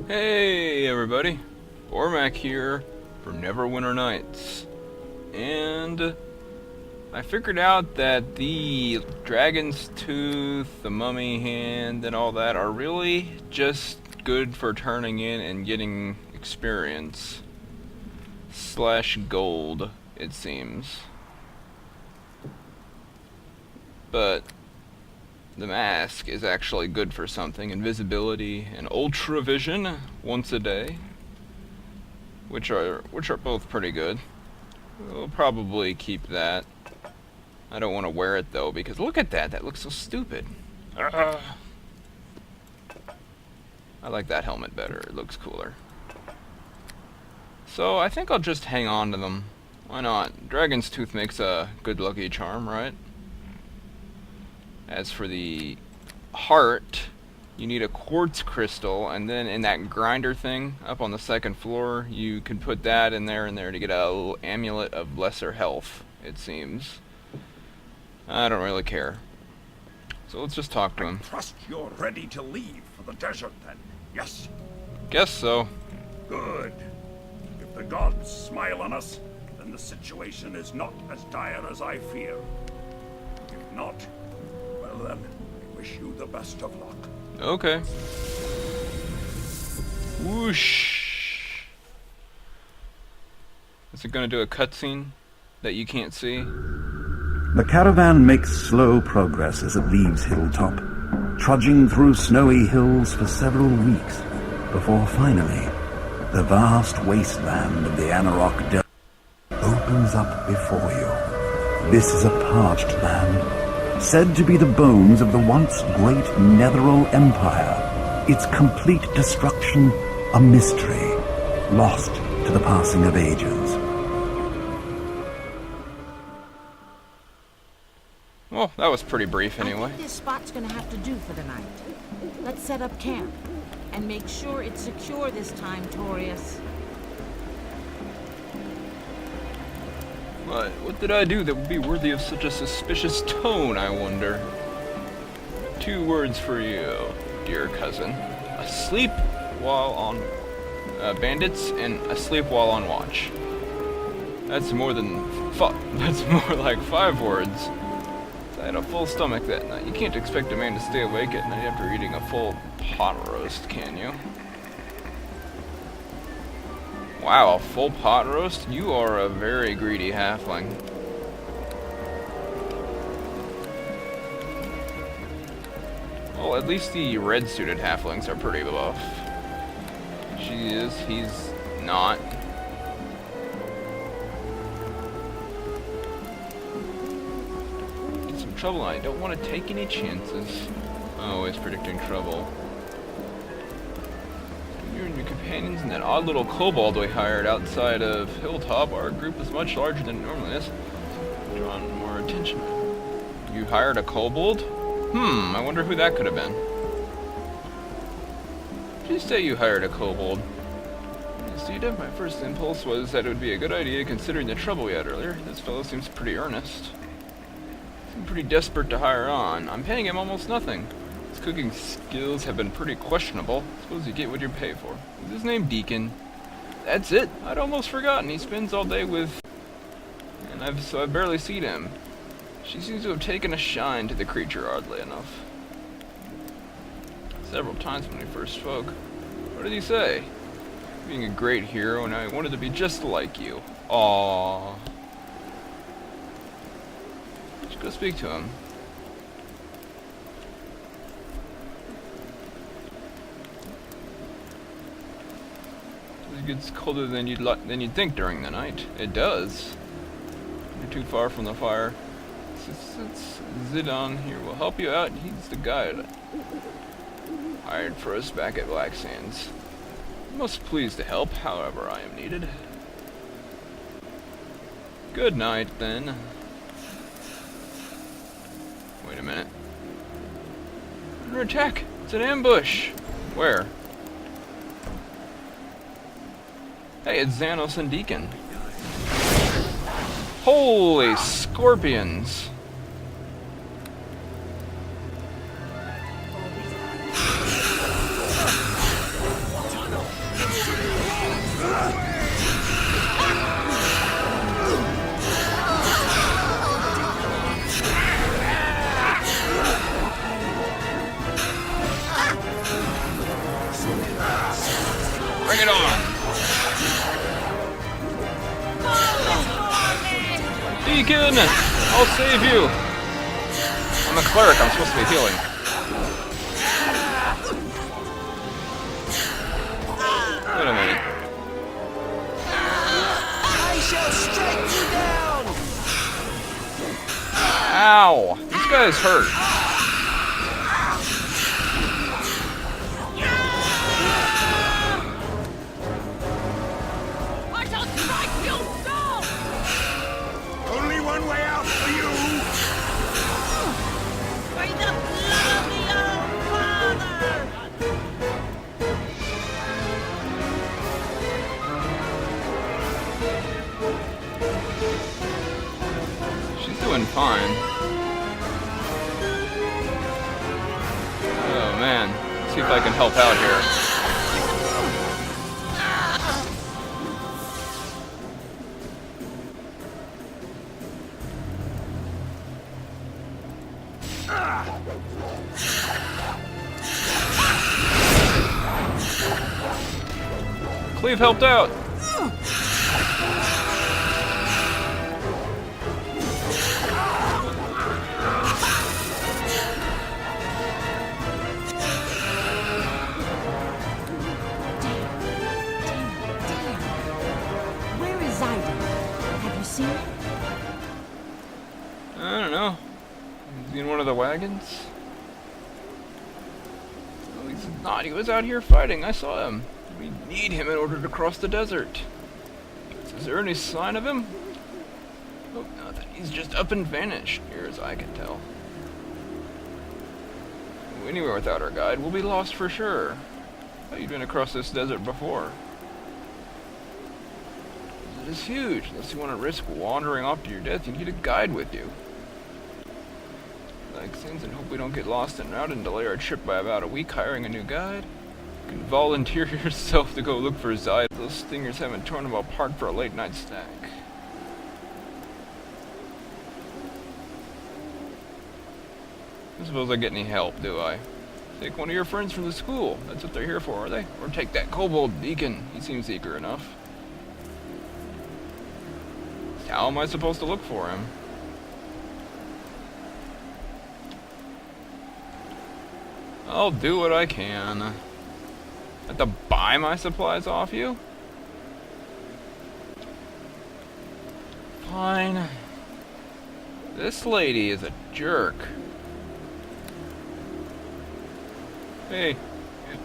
Hey everybody, Bormac here for Neverwinter Nights, and I figured out that the Dragon's Tooth, the Mummy Hand, and all that are really just good for turning in and getting experience / gold, it seems. But the mask is actually good for something. Invisibility and ultra vision once a day, which are both pretty good. We'll probably keep that. I don't want to wear it though because look at that. That looks so stupid. I like that helmet better. It looks cooler. So I think I'll just hang on to them. Why not? Dragon's Tooth makes a good lucky charm, right? As for the heart, you need a quartz crystal, and then in that grinder thing up on the second floor, you can put that in there to get a little amulet of lesser health, it seems. I don't really care. So let's just talk to him. I trust you're ready to leave for the desert then, yes? Guess so. Good. If the gods smile on us, then the situation is not as dire as I fear. If not, well then, I wish you the best of luck. Okay. Whoosh. Is it gonna do a cutscene that you can't see? The caravan makes slow progress as it leaves Hilltop, trudging through snowy hills for several weeks, before finally, the vast wasteland of the Anarok Delta opens up before you. This is a parched land, said to be the bones of the once great Netheril Empire, its complete destruction a mystery, lost to the passing of ages. Well, that was pretty brief anyway. I think this spot's gonna have to do for the night. Let's set up camp, and make sure it's secure this time, Torius. What did I do that would be worthy of such a suspicious tone, I wonder? 2 words for you, dear cousin. Asleep while on bandits, and asleep while on watch. That's more like 5 words. I had a full stomach that night. You can't expect a man to stay awake at night after eating a full pot roast, can you? Wow, a full pot roast? You are a very greedy halfling. Well, at least the red-suited halflings are pretty buff. She is, he's not. Get some trouble, I don't want to take any chances. Always predicting trouble. You and your companions and that odd little kobold we hired outside of Hilltop, our group is much larger than it normally is. Drawing more attention. You hired a kobold? I wonder who that could have been. Did you say you hired a kobold? Yes, you did. My first impulse was that it would be a good idea considering the trouble we had earlier. This fellow seems pretty earnest. Seems pretty desperate to hire on. I'm paying him almost nothing. His cooking skills have been pretty questionable. Suppose you get what you pay for. Is his name Deacon? That's it. I'd almost forgotten. He spends all day with... and I've barely seen him. She seems to have taken a shine to the creature, oddly enough. Several times when we first spoke. What did he say? Being a great hero and I wanted to be just like you. Aww. Let's go speak to him. It gets colder than you'd think during the night. It does. You're too far from the fire. Zidon here will help you out. He's the guide hired for us back at Black Sands. I'm most pleased to help, however I am needed. Good night, then. Wait a minute. Under attack! It's an ambush! Where? Hey, it's Xanos and Deacon. Holy scorpions! Bring it on! Deacon! I'll save you! I'm a cleric, I'm supposed to be healing. Wait a minute. I shall strike you down! Ow! This guy's hurt. I shall strike you down! Only one way out for you! By the blood of the old father! She's doing fine. Oh man. Let's see if I can help out here. Cleve helped out. Where is Zyden? Have you seen him? I don't know. Is he in one of the wagons? No, he's not. He was out here fighting. I saw him. We need him in order to cross the desert. Is there any sign of him? Oh, nothing. He's just up and vanished, near as I can tell. Anywhere without our guide, we'll be lost for sure. How you been across this desert before? It is huge. Unless you want to risk wandering off to your death, you need a guide with you. Like things and hope we don't get lost en route and delay our trip by about a week hiring a new guide. You can volunteer yourself to go look for Zyd. Those stingers haven't torn him apart for a late night snack. I suppose I get any help, do I? Take one of your friends from the school. That's what they're here for, are they? Or take that kobold deacon. He seems eager enough. How am I supposed to look for him? I'll do what I can. I have to buy my supplies off you? Fine. This lady is a jerk. Hey,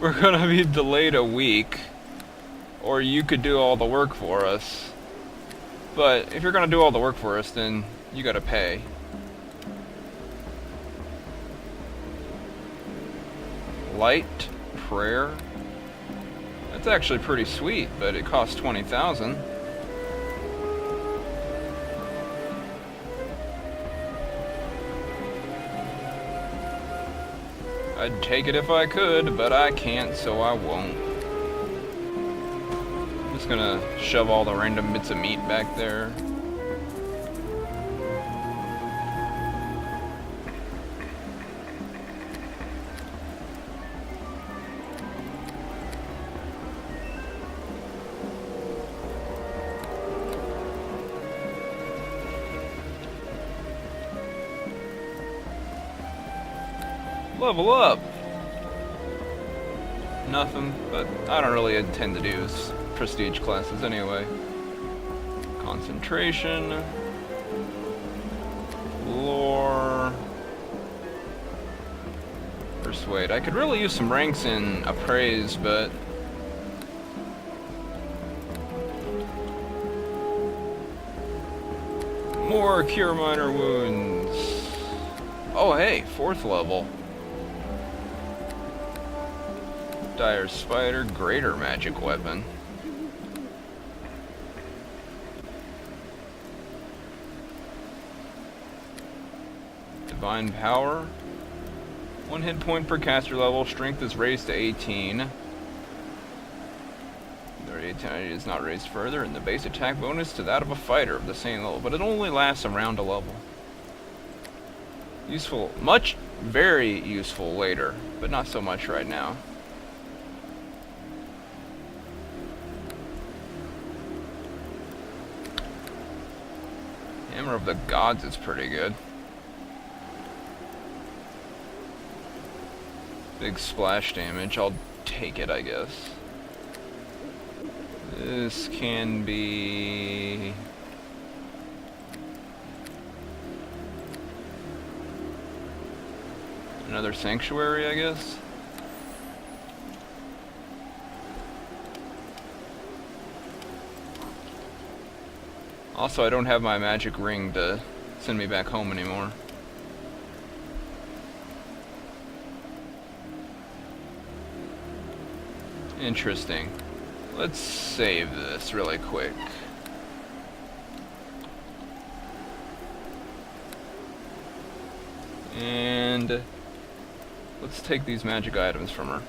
we're gonna be delayed a week, or you could do all the work for us. But if you're gonna do all the work for us, then you gotta pay. Light prayer? That's actually pretty sweet, but it costs 20,000. I'd take it if I could, but I can't, so I won't. I'm just gonna shove all the random bits of meat back there. Level up! Nothing, but I don't really intend to do prestige classes anyway. Concentration. Lore. Persuade. I could really use some ranks in Appraise, but... More Cure Minor Wounds. Oh hey, 4th level. Dire Spider, greater magic weapon. Divine Power. 1 hit point per caster level. Strength is raised to 18. The radiant is not raised further, and the base attack bonus to that of a fighter of the same level, but it only lasts around a level. Useful, very useful later, but not so much right now. Armor of the Gods is pretty good. Big splash damage, I'll take it, I guess. This can be... another sanctuary, I guess? Also, I don't have my magic ring to send me back home anymore. Interesting. Let's save this really quick. And let's take these magic items from her.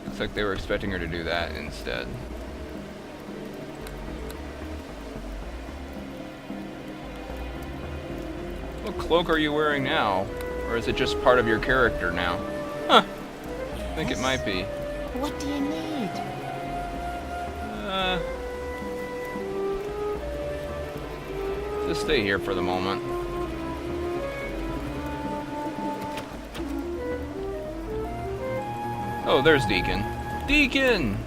Looks like they were expecting her to do that instead. What cloak are you wearing now? Or is it just part of your character now? Huh. I think it might be. What do you need? Just stay here for the moment. Oh, there's Deacon. Deacon!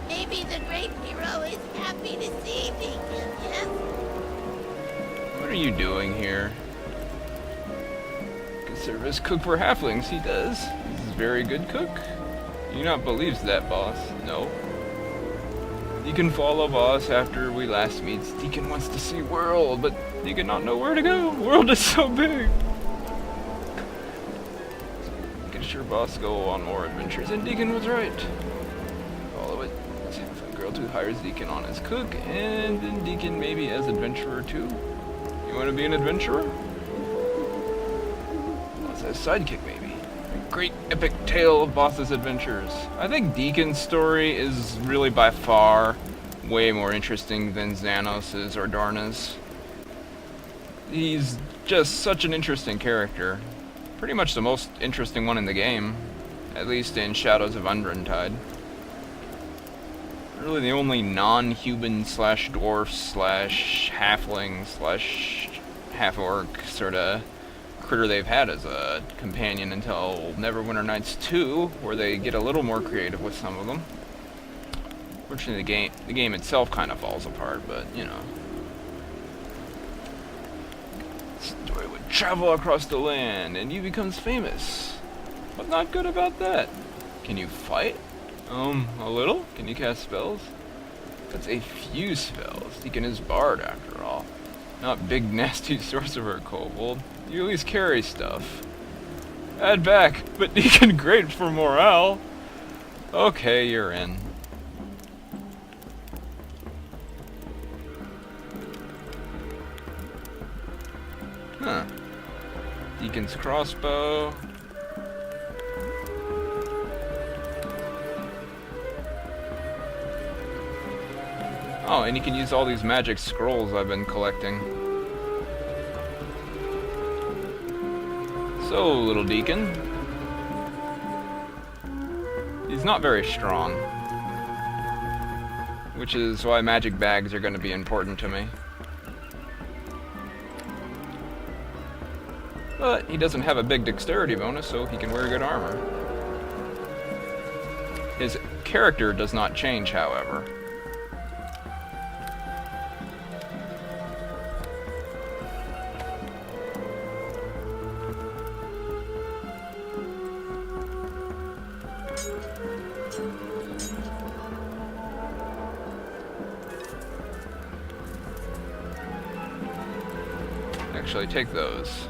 Maybe the great hero is happy to see me, yes? What are you doing here? Could serve as cook for halflings, he does. He's a very good cook. You not believes that, boss? No. Deacon follow boss after we last meet. Deacon wants to see world, but Deacon not know where to go. World is so big. Deacon sure boss go on more adventures, and Deacon was right. Follow it. Let's have a girl who hires Deacon on as cook, and then Deacon maybe as adventurer too. You want to be an adventurer? Boss as sidekick maybe. Great epic tale of Boss's adventures. I think Deacon's story is really by far way more interesting than Xanos's or Dorna's. He's just such an interesting character. Pretty much the most interesting one in the game, at least in Shadows of Undrentide. Really the only non-human slash dwarf slash halfling slash half-orc sorta critter they've had as a companion until Neverwinter Nights 2, where they get a little more creative with some of them. Fortunately, the game itself kind of falls apart, but you know. Story would travel across the land, and he becomes famous. What's not good about that? Can you fight? A little? Can you cast spells? That's a few spells. Deacon is bard, after all. Not big nasty sorcerer kobold. You at least carry stuff. Add back, but Deacon great for morale. Okay, you're in. Huh. Deacon's crossbow. Oh, and you can use all these magic scrolls I've been collecting. So, little Deacon. He's not very strong. Which is why magic bags are going to be important to me. But he doesn't have a big dexterity bonus, so he can wear good armor. His character does not change, however. Actually, take those.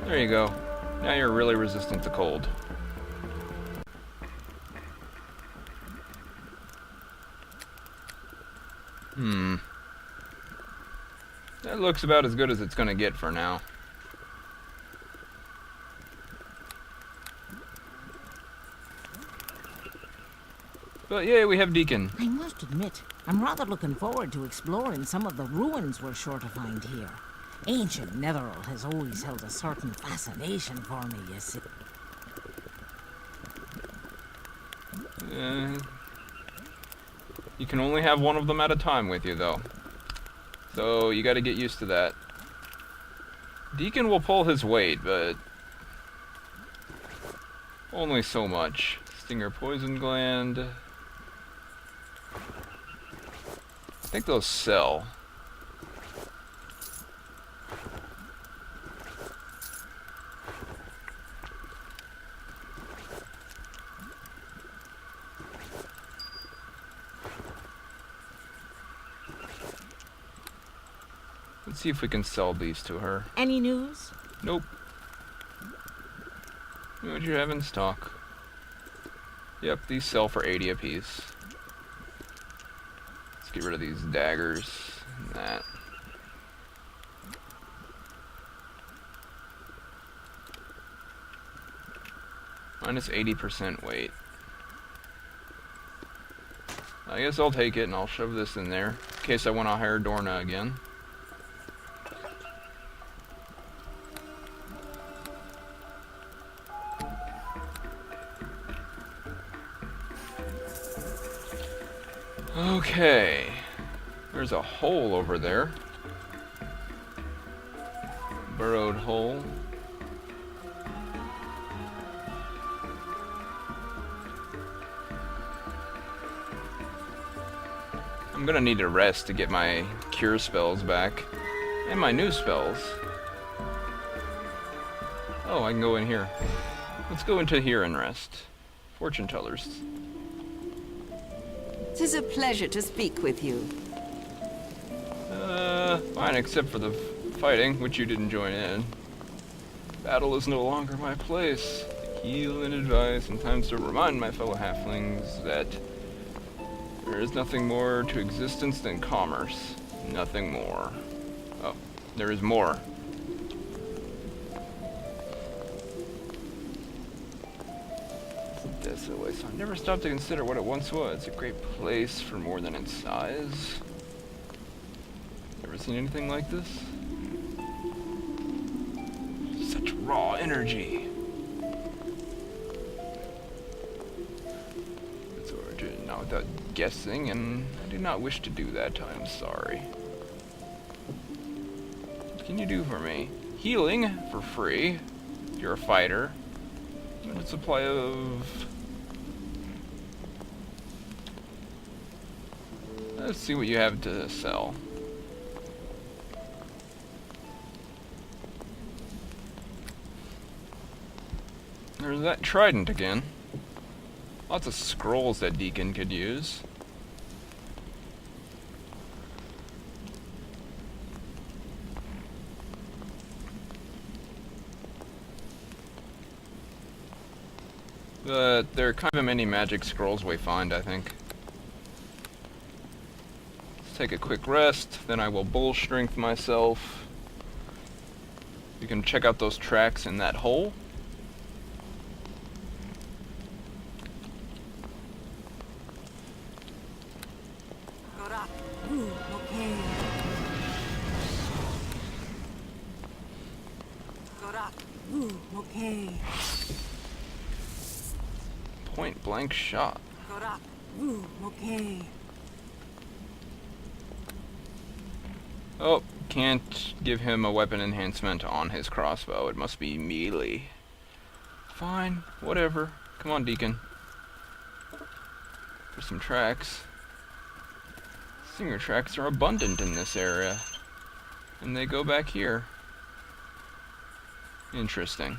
There you go. Now you're really resistant to cold. That looks about as good as it's gonna get for now. But yeah, we have Deacon. I must admit, I'm rather looking forward to exploring some of the ruins we're sure to find here. Ancient Netheril has always held a certain fascination for me, you see. You can only have one of them at a time with you, though. So you gotta get used to that. Deacon will pull his weight, but only so much. Stinger poison gland. I think those sell. Let's see if we can sell these to her. Any news? Nope. What do you have in stock? Yep, these sell for 80 apiece. Let's get rid of these daggers and that. Minus 80% weight. I guess I'll take it and I'll shove this in there in case I want to hire Dorna again. Okay, there's a hole over there. Burrowed hole. I'm gonna need a rest to get my cure spells back. And my new spells. Oh, I can go in here. Let's go into here and rest. Fortune tellers. 'Tis a pleasure to speak with you. Fine, except for the fighting, which you didn't join in. Battle is no longer my place. To heal and advise, sometimes to remind my fellow halflings that there is nothing more to existence than commerce. Nothing more. Oh, there is more. Desolate. So I never stopped to consider what it once was. A great place for more than its size. Ever seen anything like this? Such raw energy. Its origin, not without guessing, and I do not wish to do that. I am sorry. What can you do for me? Healing for free. If you're a fighter. Limited supply of... Let's see what you have to sell. There's that trident again. Lots of scrolls that Deacon could use. But there are kind of many magic scrolls we find, I think. Let's take a quick rest, then I will bull strength myself. You can check out those tracks in that hole. Okay. Point blank shot. Okay. Oh, can't give him a weapon enhancement on his crossbow. It must be melee. Fine, whatever. Come on, Deacon. There's some tracks. Singer tracks are abundant in this area. And they go back here. Interesting.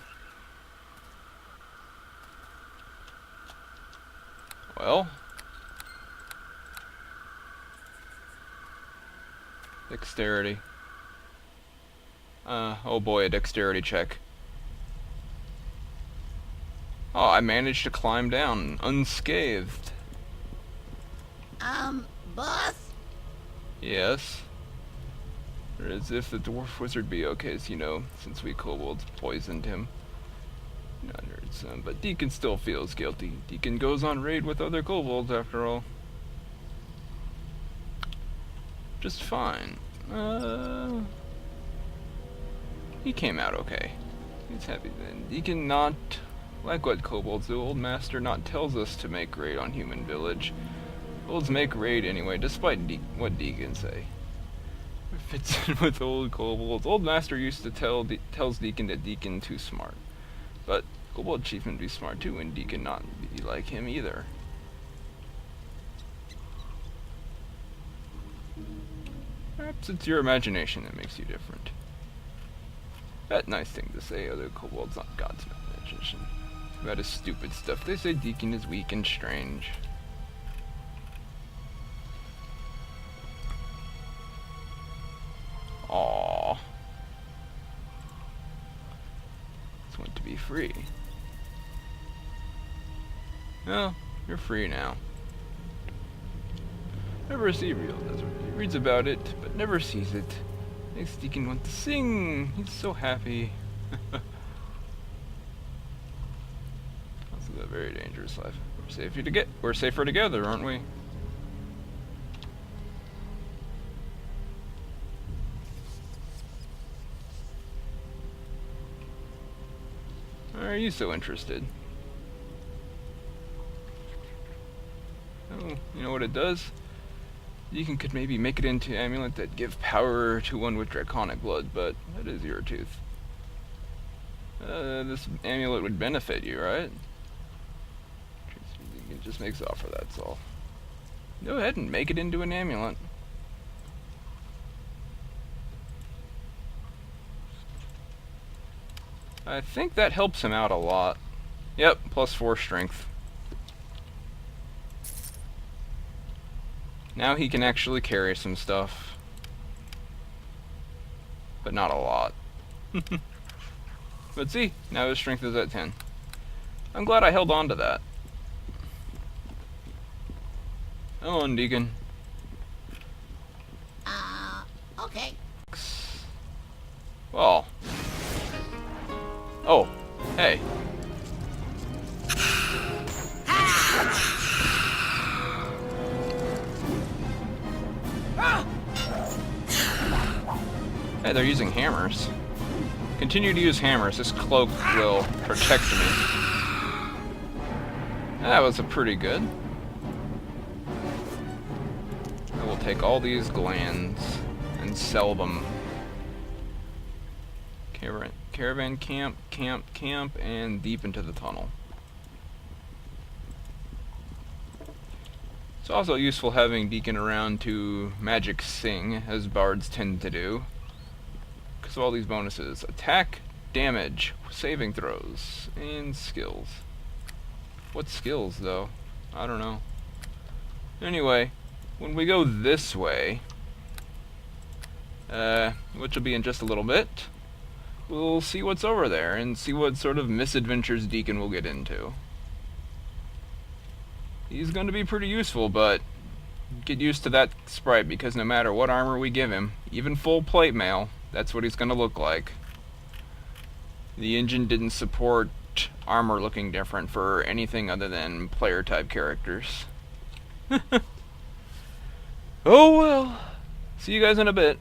Well. Dexterity. Oh boy, a dexterity check. Oh, I managed to climb down unscathed. Boss? Yes. Or as if the dwarf wizard be okay, as you know, since we kobolds poisoned him. But Deacon still feels guilty. Deacon goes on raid with other kobolds after all. Just fine. He came out okay. He's happy then. Deacon not like what kobolds do. Old Master not tells us to make raid on human village. Kobolds make raid anyway, despite what Deacon say. It fits in with old kobolds. Old Master used to tells Deacon that Deacon too smart. But kobold chieftain be smart too, and Deacon not be like him either. Perhaps it's your imagination that makes you different. That nice thing to say, other kobolds not God's imagination. About his stupid stuff. They say Deacon is weak and strange. Aww. Just want to be free. Well, you're free now. Never see real desert. He reads about it, but never sees it. Makes Deacon want to sing. He's so happy. This is a very dangerous life. We're safer together, aren't we? Why are you so interested? Oh, you know what it does? Deacon could maybe make it into an amulet that give power to one with draconic blood, but that is your tooth. This amulet would benefit you, right? It just makes the offer, that's all. Go ahead and make it into an amulet. I think that helps him out a lot. Yep, +4 strength. Now he can actually carry some stuff. But not a lot. But see, now his strength is at 10. I'm glad I held on to that. Come on, Deacon. Okay. Well. Oh, hey. Hey, they're using hammers. Continue to use hammers. This cloak will protect me. That was a pretty good. I will take all these glands and sell them. Caravan camp, and deep into the tunnel. It's also useful having Deacon around to magic sing, as bards tend to do. Because of all these bonuses. Attack, damage, saving throws, and skills. What skills, though? I don't know. Anyway, when we go this way, which will be in just a little bit, we'll see what's over there and see what sort of misadventures Deacon will get into. He's going to be pretty useful, but get used to that sprite, because no matter what armor we give him, even full plate mail, that's what he's going to look like. The engine didn't support armor looking different for anything other than player type characters. Oh well. See you guys in a bit.